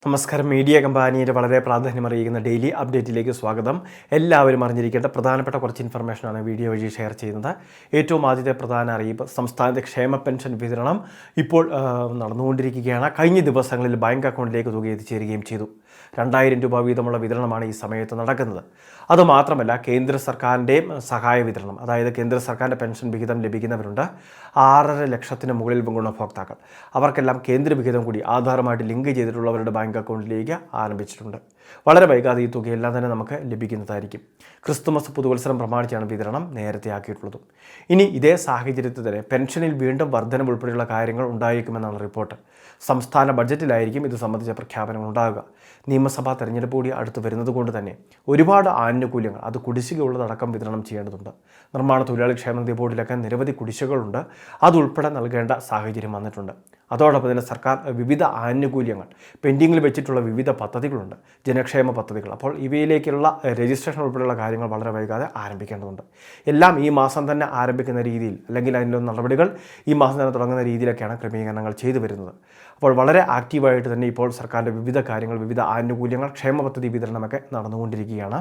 നമസ്കാരം. മീഡിയ കമ്പാനിയുടെ വളരെ പ്രാധാന്യമറിയിക്കുന്ന ഡെയിലി അപ്ഡേറ്റിലേക്ക് സ്വാഗതം. എല്ലാവരും അറിഞ്ഞിരിക്കേണ്ട പ്രധാനപ്പെട്ട കുറച്ച് ഇൻഫർമേഷനാണ് വീഡിയോ വഴി ഷെയർ ചെയ്യുന്നത്. ഏറ്റവും ആദ്യത്തെ പ്രധാന അറിയിപ്പ്, സംസ്ഥാനത്തെ ക്ഷേമ പെൻഷൻ വിതരണം ഇപ്പോൾ നടന്നുകൊണ്ടിരിക്കുകയാണ്. കഴിഞ്ഞ ദിവസങ്ങളിൽ ബാങ്ക് അക്കൗണ്ടിലേക്ക് തുക എത്തിച്ചേരുകയും ചെയ്തു. 2000 രൂപ വീതമുള്ള വിതരണമാണ് ഈ സമയത്ത് നടക്കുന്നത്. അതുമാത്രമല്ല, കേന്ദ്ര സർക്കാരിൻ്റെ സഹായ വിതരണം, അതായത് കേന്ദ്ര സർക്കാരിൻ്റെ പെൻഷൻ വിഹിതം ലഭിക്കുന്നവരുണ്ട്. 6.5 ലക്ഷത്തിന് മുകളിൽ ഗുണഭോക്താക്കൾ. അവർക്കെല്ലാം കേന്ദ്ര വിഹിതം കൂടി ആധാറുമായിട്ട് ലിങ്ക് ചെയ്തിട്ടുള്ളവരുടെ ബാങ്ക് അക്കൗണ്ടിലേക്ക് ആരംഭിച്ചിട്ടുണ്ട്. വളരെ വൈകാതെ ഈ തുകയെല്ലാം തന്നെ നമുക്ക് ലഭിക്കുന്നതായിരിക്കും. ക്രിസ്തുമസ് പുതുവത്സരം പ്രമാണിച്ചാണ് വിതരണം നേരത്തെ ആക്കിയിട്ടുള്ളതും. ഇനി ഇതേ സാഹചര്യത്തിൽ തന്നെ പെൻഷനിൽ വീണ്ടും വർധനം ഉൾപ്പെടെയുള്ള കാര്യങ്ങൾ ഉണ്ടായേക്കുമെന്നാണ് റിപ്പോർട്ട്. സംസ്ഥാന ബഡ്ജറ്റിലായിരിക്കും ഇത് സംബന്ധിച്ച പ്രഖ്യാപനങ്ങൾ ഉണ്ടാകുക. നിയമസഭാ തെരഞ്ഞെടുപ്പ് കൂടി അടുത്ത് വരുന്നത് കൊണ്ട് തന്നെ ഒരുപാട് ആനുകൂല്യങ്ങൾ, അത് കുടിശ്ശികയുള്ളതടക്കം വിതരണം ചെയ്യേണ്ടതുണ്ട്. നിർമ്മാണ തൊഴിലാളി ക്ഷേമനിധി ബോർഡിലൊക്കെ നിരവധി കുടിശ്ശികകളുണ്ട്. അതുൾപ്പെടെ നൽകേണ്ട സാഹചര്യം വന്നിട്ടുണ്ട്. അതോടൊപ്പം തന്നെ സർക്കാർ വിവിധ ആനുകൂല്യങ്ങൾ, പെൻഡിങ്ങിൽ വെച്ചിട്ടുള്ള വിവിധ പദ്ധതികളുണ്ട്, ജനക്ഷേമ പദ്ധതികൾ. അപ്പോൾ ഇവയിലേക്കുള്ള രജിസ്ട്രേഷൻ ഉൾപ്പെടെയുള്ള കാര്യങ്ങൾ വളരെ വൈകാതെ ആരംഭിക്കേണ്ടതുണ്ട്. എല്ലാം ഈ മാസം തന്നെ ആരംഭിക്കുന്ന രീതിയിൽ, അല്ലെങ്കിൽ അതിൻ്റെ നടപടികൾ ഈ മാസം തന്നെ തുടങ്ങുന്ന രീതിയിലൊക്കെയാണ് ക്രമീകരണങ്ങൾ ചെയ്തു വരുന്നത്. അപ്പോൾ വളരെ ആക്റ്റീവായിട്ട് തന്നെ ഇപ്പോൾ സർക്കാരിൻ്റെ വിവിധ കാര്യങ്ങൾ, വിവിധ ആനുകൂല്യങ്ങൾ, ക്ഷേമ പദ്ധതി വിതരണമൊക്കെ നടന്നുകൊണ്ടിരിക്കുകയാണ്.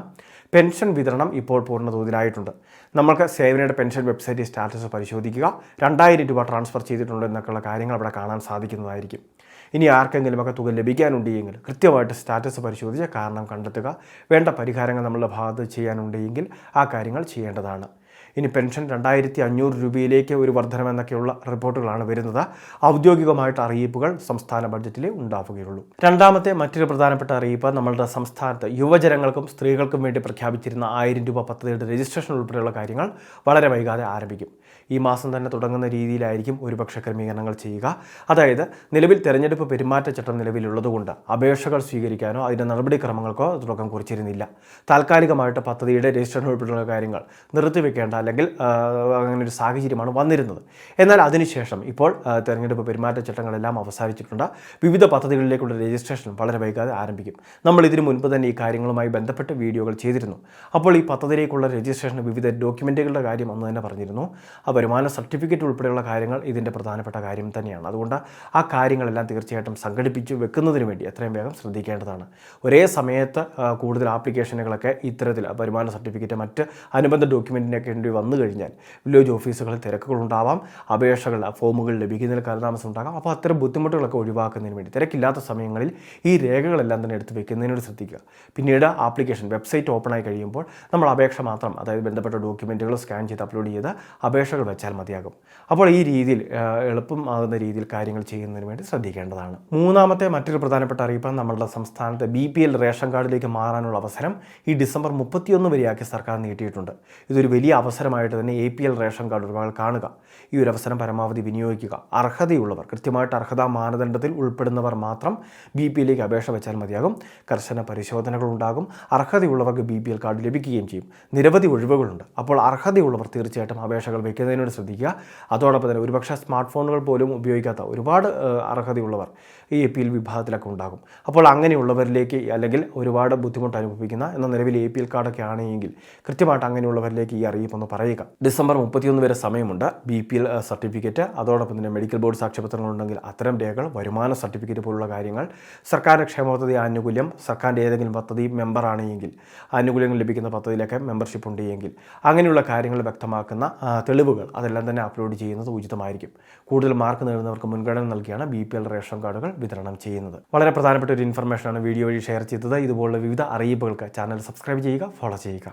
പെൻഷൻ വിതരണം ഇപ്പോൾ പൂർണ്ണതോതിലായിട്ടുണ്ട്. നമ്മൾക്ക് സേവനയുടെ പെൻഷൻ വെബ്സൈറ്റ് സ്റ്റാറ്റസ് പരിശോധിക്കുക. 2000 രൂപ ട്രാൻസ്ഫർ ചെയ്തിട്ടുണ്ട് എന്നൊക്കെയുള്ള കാര്യങ്ങൾ അവിടെ കാണാൻ സാധിക്കുന്നതായിരിക്കും. ഇനി ആർക്കെങ്കിലുമൊക്കെ തുക ലഭിക്കാനുണ്ടെങ്കിൽ കൃത്യമായിട്ട് സ്റ്റാറ്റസ് പരിശോധിച്ച് കാരണം കണ്ടെത്തുക. വേണ്ട പരിഹാരങ്ങൾ നമ്മളുടെ ഭാഗത്ത് ചെയ്യാനുണ്ടെങ്കിൽ ആ കാര്യങ്ങൾ ചെയ്യേണ്ടതാണ്. ഇനി പെൻഷൻ 2500 രൂപയിലേക്ക് ഒരു വർധനമെന്നൊക്കെയുള്ള റിപ്പോർട്ടുകളാണ് വരുന്നത്. ഔദ്യോഗികമായിട്ട് അറിയിപ്പുകൾ സംസ്ഥാന ബഡ്ജറ്റിൽ ഉണ്ടാവുകയുള്ളൂ. രണ്ടാമത്തെ മറ്റൊരു പ്രധാനപ്പെട്ട അറിയിപ്പ്, നമ്മളുടെ സംസ്ഥാനത്ത് യുവജനങ്ങൾക്കും സ്ത്രീകൾക്കും വേണ്ടി പ്രഖ്യാപിച്ചിരുന്ന 1000 രൂപ പദ്ധതിയുടെ രജിസ്ട്രേഷൻ ഉൾപ്പെടെയുള്ള കാര്യങ്ങൾ വളരെ വൈകാതെ ആരംഭിക്കും. ഈ മാസം തന്നെ തുടങ്ങുന്ന രീതിയിലായിരിക്കും ഒരുപക്ഷെ ക്രമീകരണങ്ങൾ ചെയ്യുക. അതായത് നിലവിൽ തെരഞ്ഞെടുപ്പ് പെരുമാറ്റച്ചട്ടം നിലവിലുള്ളതുകൊണ്ട് അപേക്ഷകൾ സ്വീകരിക്കാനോ അതിൻ്റെ നടപടിക്രമങ്ങൾക്കോ തുടക്കം കുറിച്ചിരുന്നില്ല. താൽക്കാലികമായിട്ട് പദ്ധതിയുടെ രജിസ്ട്രേഷൻ ഉൾപ്പെടെയുള്ള കാര്യങ്ങൾ നിർത്തിവെക്കേണ്ട അല്ലെങ്കിൽ അങ്ങനൊരു സാഹചര്യമാണ് വന്നിരുന്നത്. എന്നാൽ അതിനുശേഷം ഇപ്പോൾ തെരഞ്ഞെടുപ്പ് പെരുമാറ്റച്ചട്ടങ്ങളെല്ലാം അവസാനിച്ചിട്ടുണ്ട്. വിവിധ പദ്ധതികളിലേക്കുള്ള രജിസ്ട്രേഷൻ വളരെ വൈകാതെ ആരംഭിക്കും. നമ്മൾ ഇതിനു മുൻപ് തന്നെ ഈ കാര്യങ്ങളുമായി ബന്ധപ്പെട്ട് വീഡിയോകൾ ചെയ്തിരുന്നു. അപ്പോൾ ഈ പദ്ധതിയിലേക്കുള്ള രജിസ്ട്രേഷൻ വിവിധ ഡോക്യുമെൻറ്റുകളുടെ കാര്യം അന്ന് തന്നെ പറഞ്ഞിരുന്നു. വരുമാന സർട്ടിഫിക്കറ്റ് ഉൾപ്പെടെയുള്ള കാര്യങ്ങൾ ഇതിൻ്റെ പ്രധാനപ്പെട്ട കാര്യം തന്നെയാണ്. അതുകൊണ്ട് ആ കാര്യങ്ങളെല്ലാം തീർച്ചയായിട്ടും സംഘടിപ്പിച്ച് വെക്കുന്നതിന് വേണ്ടി എത്രയും വേഗം ശ്രദ്ധിക്കേണ്ടതാണ്. ഒരേ സമയത്ത് കൂടുതൽ ആപ്ലിക്കേഷനുകളൊക്കെ ഇത്തരത്തിൽ വരുമാന സർട്ടിഫിക്കറ്റ്, മറ്റ് അനുബന്ധ ഡോക്യുമെൻറ്റിനൊക്കെ വേണ്ടി വന്നു കഴിഞ്ഞാൽ വില്ലേജ് ഓഫീസുകളിൽ തിരക്കുകളുണ്ടാവാം, അപേക്ഷകൾ, ഫോമുകൾ ലഭിക്കുന്നതിൽ കാലതാമസം ഉണ്ടാകാം. അപ്പോൾ അത്തരം ബുദ്ധിമുട്ടുകളൊക്കെ ഒഴിവാക്കുന്നതിന് വേണ്ടി തിരക്കില്ലാത്ത സമയങ്ങളിൽ ഈ രേഖകളെല്ലാം തന്നെ എടുത്ത് വെക്കുന്നതിനോട് ശ്രദ്ധിക്കുക. പിന്നീട് ആപ്ലിക്കേഷൻ വെബ്സൈറ്റ് ഓപ്പണായി കഴിയുമ്പോൾ നമ്മൾ അപേക്ഷ മാത്രം, അതായത് ബന്ധപ്പെട്ട ഡോക്യുമെൻറ്റുകൾ സ്കാൻ ചെയ്ത് അപ്ലോഡ് ചെയ്ത് അപേക്ഷകൾ വെച്ചാൽ മതിയാകും. അപ്പോൾ ഈ രീതിയിൽ എളുപ്പമാകുന്ന രീതിയിൽ കാര്യങ്ങൾ ചെയ്യുന്നതിന് വേണ്ടി ശ്രദ്ധിക്കേണ്ടതാണ്. മൂന്നാമത്തെ മറ്റൊരു പ്രധാനപ്പെട്ട അറിയിപ്പ്, നമ്മളുടെ സംസ്ഥാനത്ത് BPL റേഷൻ കാർഡിലേക്ക് മാറാനുള്ള അവസരം ഈ ഡിസംബർ 31 വരെയാക്കി സർക്കാർ നീട്ടിയിട്ടുണ്ട്. ഇതൊരു വലിയ അവസരമായിട്ട് തന്നെ APL റേഷൻ കാർഡ് ഉടമകൾ കാണുക. ഈ ഒരു അവസരം പരമാവധി വിനിയോഗിക്കുക. അർഹതയുള്ളവർ, കൃത്യമായിട്ട് അർഹതാ മാനദണ്ഡത്തിൽ ഉൾപ്പെടുന്നവർ മാത്രം BPLലേക്ക് അപേക്ഷ വെച്ചാൽ മതിയാകും. കർശന പരിശോധനകൾ ഉണ്ടാകും. അർഹതയുള്ളവർക്ക് BPL കാർഡ് ലഭിക്കുകയും ചെയ്യും. നിരവധി ഒഴിവുകളുണ്ട്. അപ്പോൾ അർഹതയുള്ളവർ തീർച്ചയായിട്ടും അപേക്ഷകൾ വയ്ക്കുന്നതിനോട് ശ്രദ്ധിക്കുക. അതോടൊപ്പം തന്നെ ഒരുപക്ഷെ സ്മാർട്ട് ഫോണുകൾ പോലും ഉപയോഗിക്കാത്ത ഒരുപാട് അർഹതയുള്ളവർ ഈ APL വിഭാഗത്തിലൊക്കെ ഉണ്ടാകും. അപ്പോൾ അങ്ങനെയുള്ളവരിലേക്ക്, അല്ലെങ്കിൽ ഒരുപാട് ബുദ്ധിമുട്ട് അനുഭവിക്കുന്ന, എന്നാൽ നിലവിൽ APL കാർഡൊക്കെ ആണെങ്കിൽ കൃത്യമായിട്ട് അങ്ങനെയുള്ളവരിലേക്ക് ഈ അറിയിപ്പൊന്ന് പറയുക. ഡിസംബർ 31 വരെ സമയമുണ്ട്. BPL സർട്ടിഫിക്കറ്റ്, അതോടൊപ്പം തന്നെ മെഡിക്കൽ ബോർഡ് സാക്ഷ്യപത്രങ്ങളുണ്ടെങ്കിൽ അത്തരം രേഖകൾ, വരുമാന സർട്ടിഫിക്കറ്റ് പോലുള്ള കാര്യങ്ങൾ, സർക്കാരിൻ്റെ ക്ഷേമ പദ്ധതി ആനുകൂല്യം, സർക്കാരിൻ്റെ ഏതെങ്കിലും പദ്ധതി മെമ്പറാണെങ്കിൽ ആനുകൂല്യങ്ങൾ ലഭിക്കുന്ന പദ്ധതിയിലൊക്കെ മെമ്പർഷിപ്പ് ഉണ്ടെങ്കിൽ അങ്ങനെയുള്ള കാര്യങ്ങൾ വ്യക്തമാക്കുന്ന തെളിവുകൾ അതെല്ലാം തന്നെ അപ്ലോഡ് ചെയ്യുന്നത് ഉചിതമായിരിക്കും. കൂടുതൽ മാർക്ക് നേടുന്നവർക്ക് മുൻഗണന നൽകിയാണ് BPL റേഷൻ കാർഡുകൾ വിതരണം ചെയ്യുന്നത്. വളരെ പ്രധാനപ്പെട്ട ഒരു ഇൻഫർമേഷനാണ് വീഡിയോ വഴി ഷെയർ ചെയ്തത്. ഇതുപോലുള്ള വിവിധ അറിയിപ്പുകൾക്ക് ചാനൽ സബ്സ്ക്രൈബ് ചെയ്യുക, ഫോളോ ചെയ്യുക.